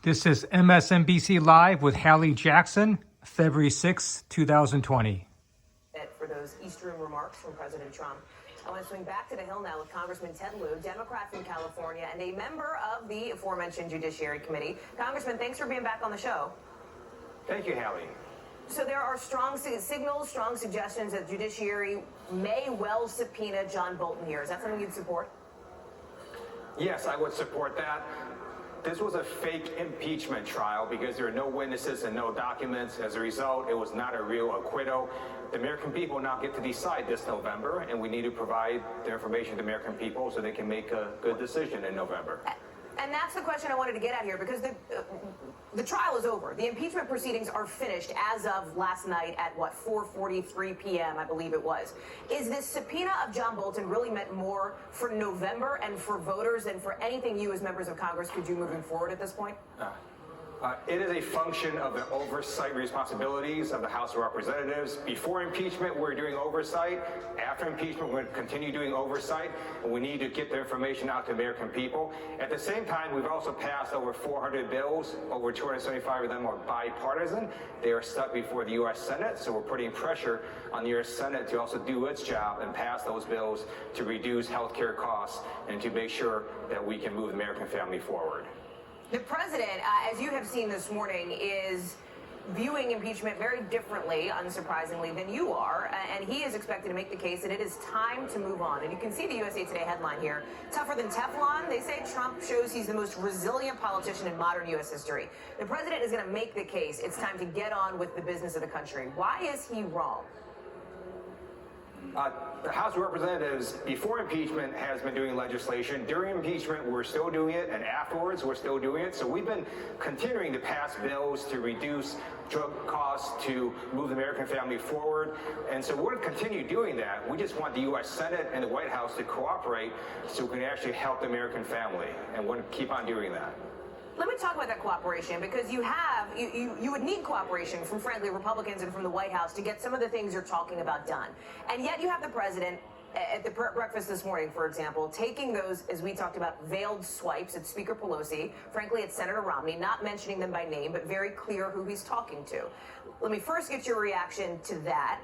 This is MSNBC Live with Hallie Jackson, February 6, 2020. For those East Room remarks from President Trump. I want to swing back to the Hill now with Congressman Ted Lieu, Democrat from California, and a member of the aforementioned Judiciary Committee. Congressman, thanks for being back on the show. Thank you, Hallie. So there are strong signals, strong suggestions that Judiciary may well subpoena John Bolton here. Is that something you'd support? Yes, I would support that. This was a fake impeachment trial because there are no witnesses and no documents. As a result, it was not a real acquittal. The American people now get to decide this November, and we need to provide the information to the American people so they can make a good decision in November. And that's the question I wanted to get at here, because the trial is over. The impeachment proceedings are finished as of last night at, 4:43 p.m., I believe it was. Is this subpoena of John Bolton really meant more for November and for voters than for anything you as members of Congress could do moving forward at this point? It is a function of the oversight responsibilities of the House of Representatives. Before impeachment, we're doing oversight. After impeachment, we're going to continue doing oversight. And we need to get the information out to the American people. At the same time, we've also passed over 400 bills. Over 275 of them are bipartisan. They are stuck before the U.S. Senate, so we're putting pressure on the U.S. Senate to also do its job and pass those bills to reduce health care costs and to make sure that we can move the American family forward. The president, as you have seen this morning, is viewing impeachment very differently, unsurprisingly, than you are. And he is expected to make the case that it is time to move on. And you can see the USA Today headline here. Tougher than Teflon. They say Trump shows he's the most resilient politician in modern U.S. history. The president is going to make the case it's time to get on with the business of the country. Why is he wrong? The House of Representatives, before impeachment, has been doing legislation. During impeachment, we're still doing it, and afterwards, we're still doing it. So we've been continuing to pass bills to reduce drug costs, to move the American family forward. And so we're going to continue doing that. We just want the U.S. Senate and the White House to cooperate so we can actually help the American family. And we're going to keep on doing that. Let me talk about that cooperation, because you would need cooperation from, frankly, Republicans and from the White House to get some of the things you're talking about done. And yet you have the president at the breakfast this morning, for example, taking those, as we talked about, veiled swipes at Speaker Pelosi, frankly, at Senator Romney, not mentioning them by name, but very clear who he's talking to. Let me first get your reaction to that.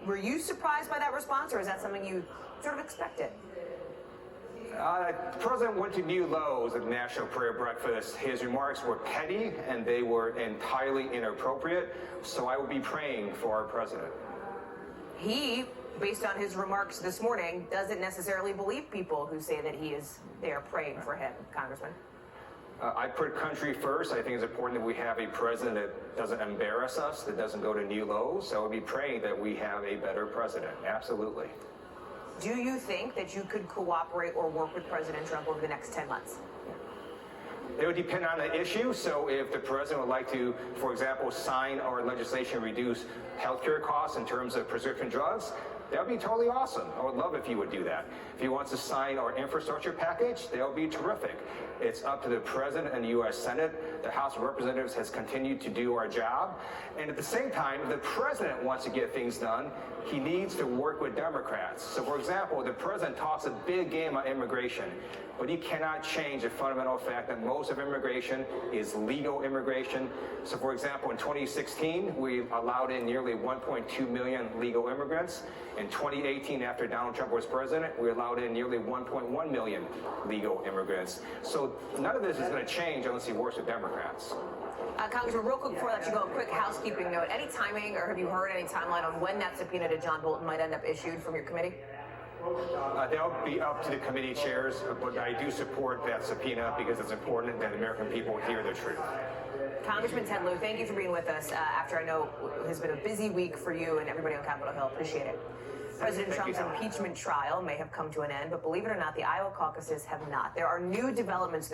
Were you surprised by that response, or is that something you sort of expected? The president went to new lows at the National Prayer Breakfast. His remarks were petty and they were entirely inappropriate. So I will be praying for our president. He, based on his remarks this morning, doesn't necessarily believe people who say that they are praying for him, Congressman. I put country first. I think it's important that we have a president that doesn't embarrass us, that doesn't go to new lows. So I will be praying that we have a better president. Absolutely. Do you think that you could cooperate or work with President Trump over the next 10 months? It would depend on the issue. So if the president would like to, for example, sign our legislation, reduce healthcare costs in terms of prescription drugs, that would be totally awesome. I would love if he would do that. If he wants to sign our infrastructure package, that would be terrific. It's up to the president and the U.S. Senate. The House of Representatives has continued to do our job. And at the same time, if the president wants to get things done, he needs to work with Democrats. So, for example, the president talks a big game on immigration, but he cannot change the fundamental fact that most of immigration is legal immigration. So, for example, in 2016, we allowed in nearly 1.2 million legal immigrants. In 2018, after Donald Trump was president, we allowed in nearly 1.1 million legal immigrants. So none of this is going to change unless he works with Democrats. Congressman, real quick before I let you go, a quick housekeeping note. Any timing, or have you heard any timeline on when that subpoena to John Bolton might end up issued from your committee? That'll be up to the committee chairs, but I do support that subpoena because it's important that American people hear the truth. Congressman Ted Lieu, thank you for being with us after I know it has been a busy week for you and everybody on Capitol Hill. Appreciate it. President Trump's impeachment trial may have come to an end, but believe it or not, the Iowa caucuses have not. There are new developments